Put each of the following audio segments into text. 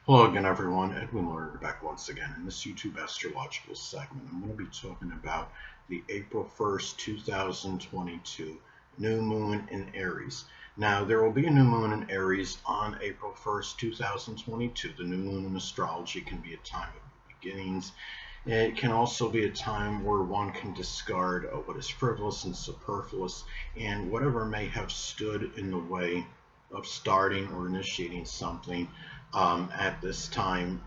Hello again, everyone. Edwin Learnard back once again in this YouTube astrological segment. I'm going to be talking about the April 1st, 2022 new moon in Aries. Now, there will be a new moon in Aries on April 1st, 2022. The new moon in astrology can be a time of beginnings. It can also be a time where one can discard what is frivolous and superfluous and whatever may have stood in the way of starting or initiating something at this time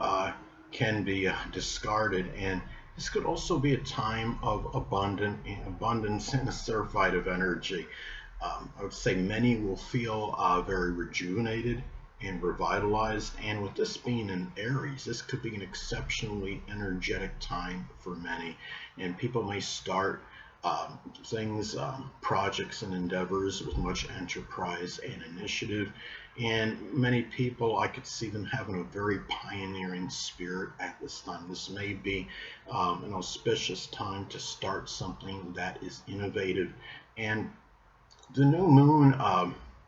can be discarded. And this could also be a time of abundance and a surfeit of energy. I would say many will feel very rejuvenated and revitalized. And with this being in Aries, this could be an exceptionally energetic time for many. And people may start things, projects, and endeavors with much enterprise and initiative. And many people, I could see them having a very pioneering spirit at this time. This may be an auspicious time to start something that is innovative. And the new moon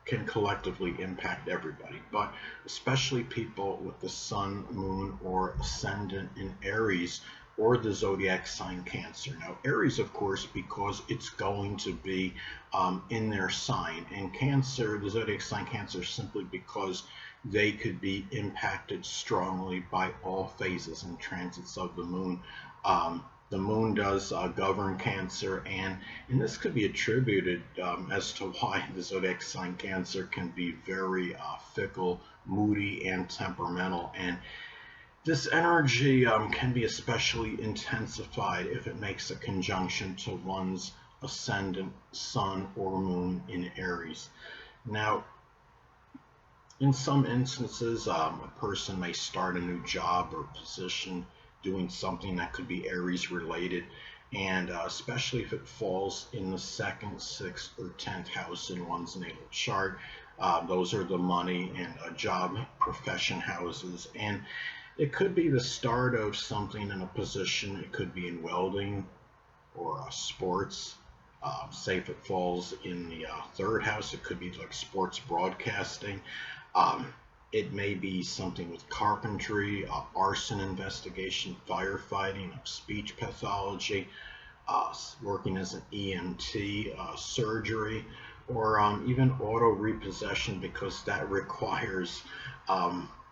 can collectively impact everybody, but especially people with the sun, moon, or ascendant in Aries or the zodiac sign Cancer. Now, Aries, of course, because it's going to be in their sign, and Cancer, the zodiac sign Cancer, simply because they could be impacted strongly by all phases and transits of the moon. The moon does govern Cancer, and this could be attributed as to why the zodiac sign Cancer can be very fickle, moody, and temperamental. And this energy can be especially intensified if it makes a conjunction to one's ascendant, sun, or moon in Aries. Now, in some instances, a person may start a new job or position doing something that could be Aries related, and especially if it falls in the second, sixth, or 10th house in one's natal chart. Those are the money and job profession houses, and it could be the start of something in a position. It could be in welding or sports. Say if it falls in the third house, it could be like sports broadcasting. Um, it may be something with carpentry, arson investigation, firefighting, speech pathology, working as an EMT, surgery, or even auto repossession, because that requires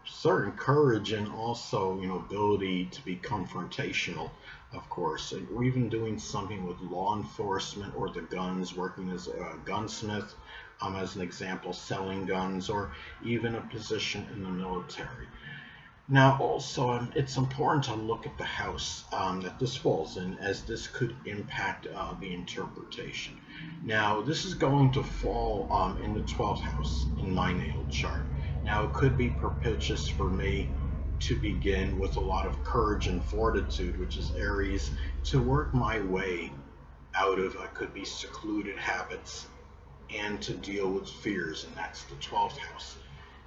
certain courage and also, ability to be confrontational, of course. Or even doing something with law enforcement or the guns, working as a gunsmith, as an example, selling guns, or even a position in the military. Now, also, it's important to look at the house that this falls in, as this could impact the interpretation. Now, this is going to fall in the 12th house in my natal chart. Now, it could be propitious for me to begin with a lot of courage and fortitude, which is Aries, to work my way out of, could be secluded habits, and to deal with fears, and that's the 12th house.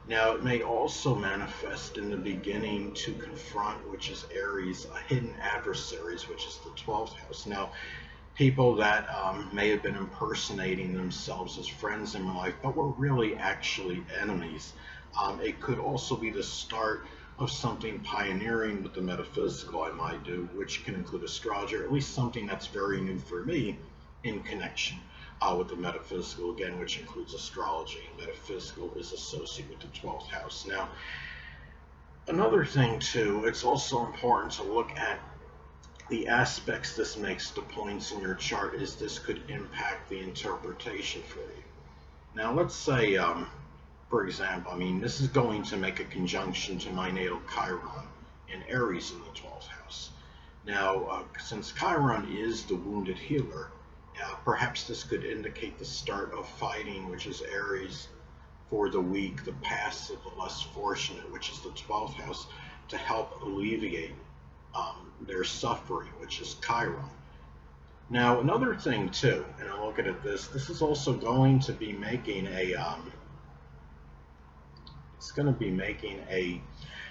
Now, it may also manifest in the beginning to confront, which is Aries, hidden adversaries, which is the 12th house. Now, people that may have been impersonating themselves as friends in life, but were really actually enemies. It could also be the start of something pioneering with the metaphysical I might do, which can include astrology, or at least something that's very new for me in connection with the metaphysical, again, which includes astrology. Metaphysical is associated with the 12th house. Now, another thing, too, it's also important to look at the aspects this makes to points in your chart, is this could impact the interpretation for you. Now, let's say, for example, this is going to make a conjunction to my natal Chiron in Aries in the 12th house. Now, since Chiron is the wounded healer, perhaps this could indicate the start of fighting, which is Aries, for the weak, the passive, the less fortunate, which is the 12th house, to help alleviate their suffering, which is Chiron. Now, another thing too, and I'm looking at this, this is also going to be making a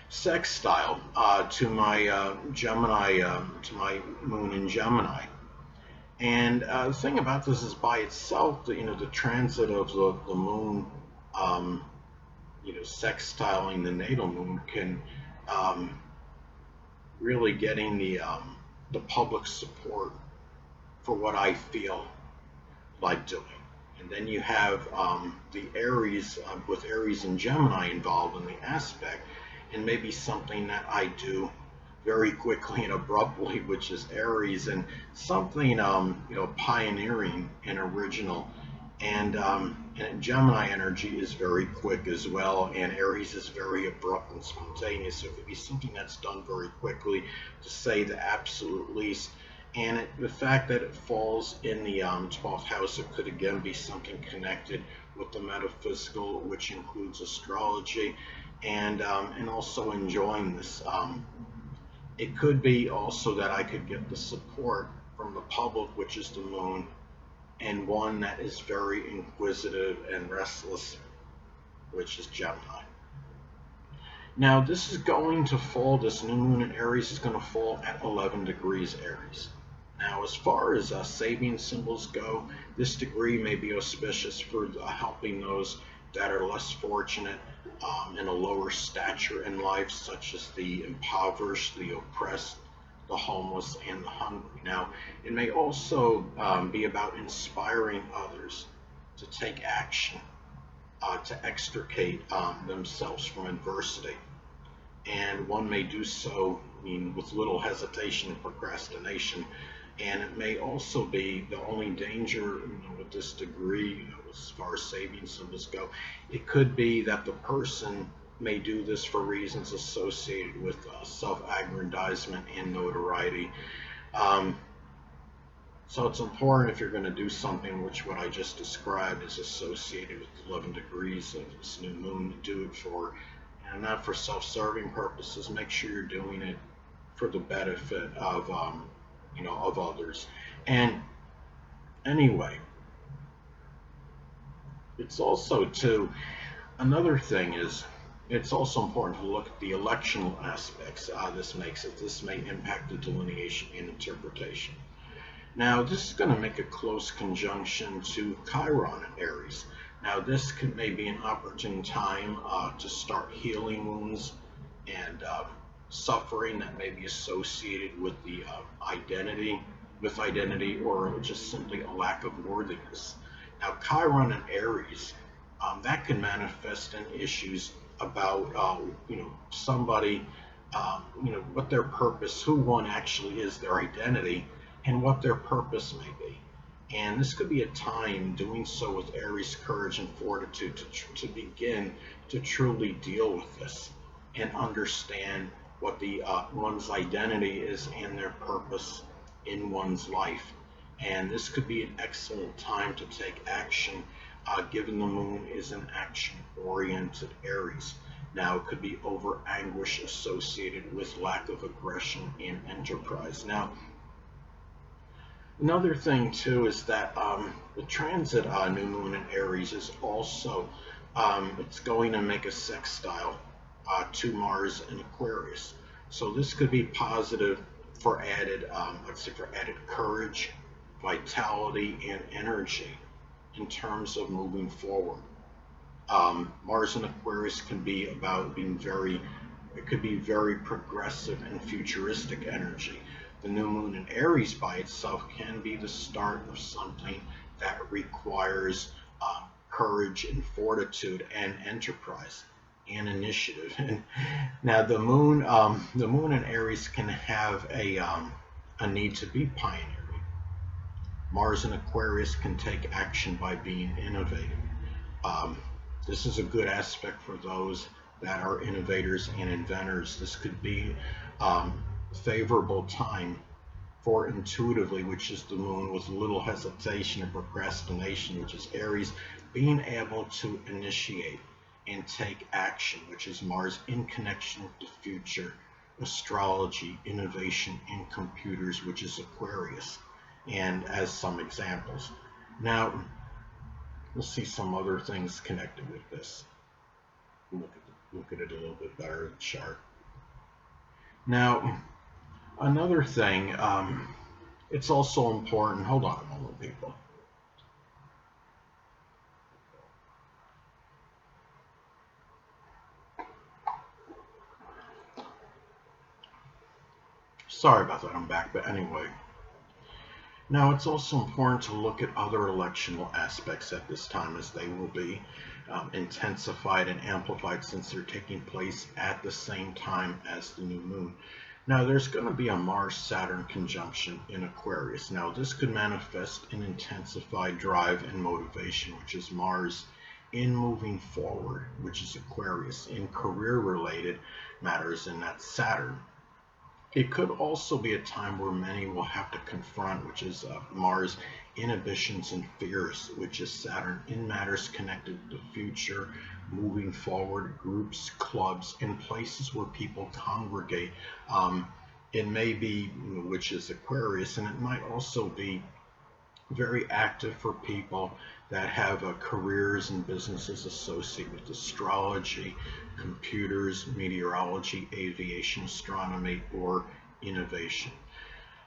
sextile to my Gemini, to my moon in Gemini. And the thing about this is, by itself, the transit of the moon, sextiling the natal moon, can um, really getting the public support for what I feel like doing. And then you have the Aries, with Aries and Gemini involved in the aspect, and maybe something that I do very quickly and abruptly, which is Aries, and something pioneering and original. And Gemini energy is very quick as well, and Aries is very abrupt and spontaneous. So it could be something that's done very quickly, to say the absolute least. And the fact that it falls in the 12th house, it could again be something connected with the metaphysical, which includes astrology, and also enjoying this. It could be also that I could get the support from the public, which is the moon, and one that is very inquisitive and restless, which is Gemini. Now, this is going to fall, this new moon in Aries is going to fall at 11 degrees Aries. Now, as far as saving symbols go, this degree may be auspicious for helping those that are less fortunate, in a lower stature in life, such as the impoverished, the oppressed, the homeless, and the hungry. Now, it may also be about inspiring others to take action, to extricate themselves from adversity. And one may do so, with little hesitation and procrastination. And it may also be the only danger, with this degree, as far as saving symbols go, it could be that the person may do this for reasons associated with self-aggrandizement and notoriety. So it's important, if you're going to do something, which what I just described is associated with 11 degrees of this new moon, to do it for, and not for self-serving purposes. Make sure you're doing it for the benefit of of others. And anyway, it's also too, another thing is, it's also important to look at the electional aspects this makes it. This may impact the delineation and interpretation. Now, this is going to make a close conjunction to Chiron in Aries. Now, this may be an opportune time to start healing wounds and suffering that may be associated with the identity, or just simply a lack of worthiness. Now, Chiron in Aries, that can manifest in issues about somebody, what their purpose, who one actually is, their identity, and what their purpose may be. And this could be a time, doing so with Aries courage and fortitude, to begin to truly deal with this and understand what the one's identity is and their purpose in one's life. And this could be an excellent time to take action, given the moon is an action-oriented Aries. Now, it could be over anguish associated with lack of aggression and enterprise. Now, another thing too is that the transit new moon in Aries is also, it's going to make a sextile to Mars in Aquarius. So this could be positive for added, for added courage, vitality, and energy in terms of moving forward. Mars in Aquarius can be about being it could be very progressive and futuristic energy. The new moon in Aries by itself can be the start of something that requires courage and fortitude and enterprise and initiative. And now the moon in Aries can have a need to be pioneering. Mars in Aquarius can take action by being innovative. This is a good aspect for those that are innovators and inventors. This could be favorable time for intuitively, which is the moon, with little hesitation and procrastination, which is Aries, being able to initiate and take action, which is Mars, in connection with the future, astrology, innovation, and computers, which is Aquarius, and as some examples. Now, let's see some other things connected with this. Look at it a little bit better, the chart. Now, another thing, it's also important, hold on a moment, people. Sorry about that, I'm back, but anyway. Now, it's also important to look at other electional aspects at this time, as they will be intensified and amplified since they're taking place at the same time as the new moon. Now, there's going to be a Mars-Saturn conjunction in Aquarius. Now, this could manifest in intensified drive and motivation, which is Mars, in moving forward, which is Aquarius, in career-related matters, and that's Saturn. It could also be a time where many will have to confront, which is Mars, inhibitions and fears, which is Saturn, in matters connected to the future, moving forward, groups, clubs, and places where people congregate. It may be, which is Aquarius, and it might also be very active for people that have careers and businesses associated with astrology, computers, meteorology, aviation, astronomy, or innovation.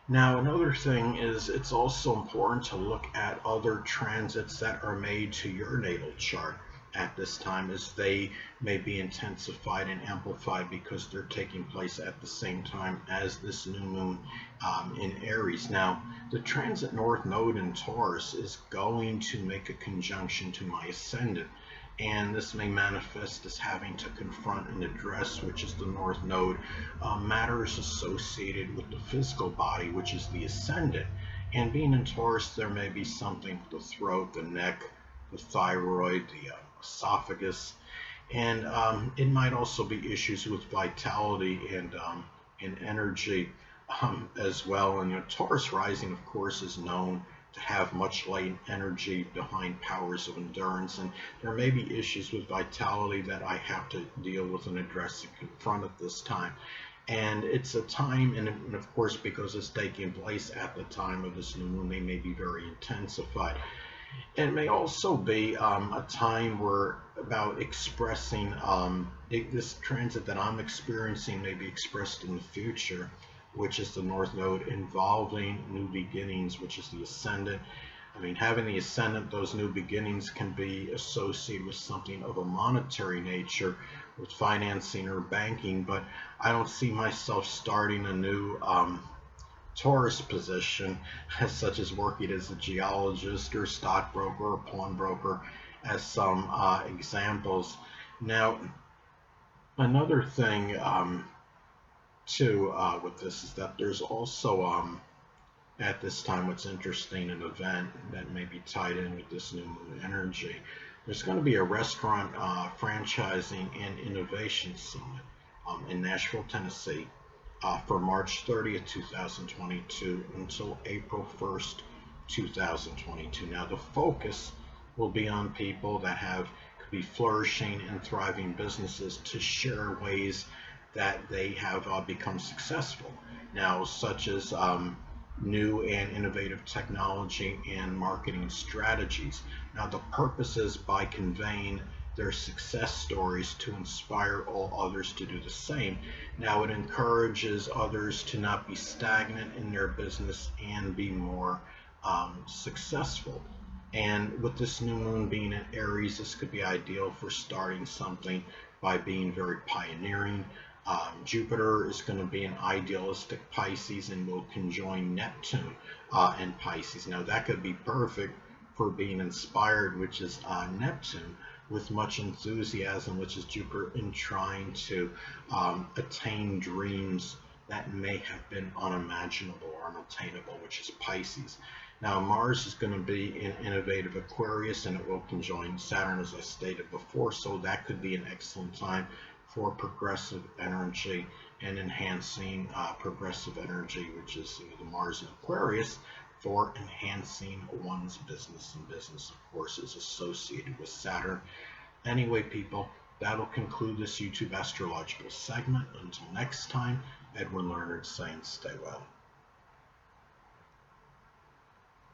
Now, another thing is it's also important to look at other transits that are made to your natal chart at this time, as they may be intensified and amplified because they're taking place at the same time as this new moon in Aries. Now, the transit North Node in Taurus is going to make a conjunction to my ascendant, and this may manifest as having to confront and address, which is the North Node, matters associated with the physical body, which is the ascendant. And being in Taurus, there may be something with the throat, the neck, the thyroid, the esophagus, and it might also be issues with vitality and energy as well. And Taurus rising, of course, is known to have much latent energy behind powers of endurance, and there may be issues with vitality that I have to deal with and address and confront at this time. And it's a time, and of course, because it's taking place at the time of this new moon, they may be very intensified. It may also be a time where about expressing this transit that I'm experiencing may be expressed in the future, which is the North Node, involving new beginnings, which is the ascendant. I mean, having the ascendant, those new beginnings can be associated with something of a monetary nature, with financing or banking, but I don't see myself starting a new Taurus position, such as working as a geologist or stockbroker or pawnbroker, as some examples. Now, another thing too with this is that there's also at this time, what's interesting, an event that may be tied in with this new moon energy. There's going to be a restaurant franchising and innovation summit in Nashville, Tennessee, for March 30th, 2022 until April 1st, 2022. Now, the focus will be on people that could be flourishing and thriving businesses to share ways that they have become successful. Now, such as new and innovative technology and marketing strategies. Now, the purpose is by conveying their success stories to inspire all others to do the same. Now, it encourages others to not be stagnant in their business and be more successful. And with this new moon being in Aries, this could be ideal for starting something by being very pioneering. Jupiter is going to be an idealistic Pisces and will conjoin Neptune in Pisces. Now, that could be perfect for being inspired, which is Neptune, with much enthusiasm, which is Jupiter, in trying to attain dreams that may have been unimaginable or unattainable, which is Pisces. Now, Mars is going to be in innovative Aquarius, and it will conjoin Saturn, as I stated before, so that could be an excellent time for progressive energy and enhancing progressive energy, which is the Mars in Aquarius, for enhancing one's business, and business, of course, is associated with Saturn. Anyway, people, that'll conclude this YouTube astrological segment. Until next time, Edwin Learnard saying stay well.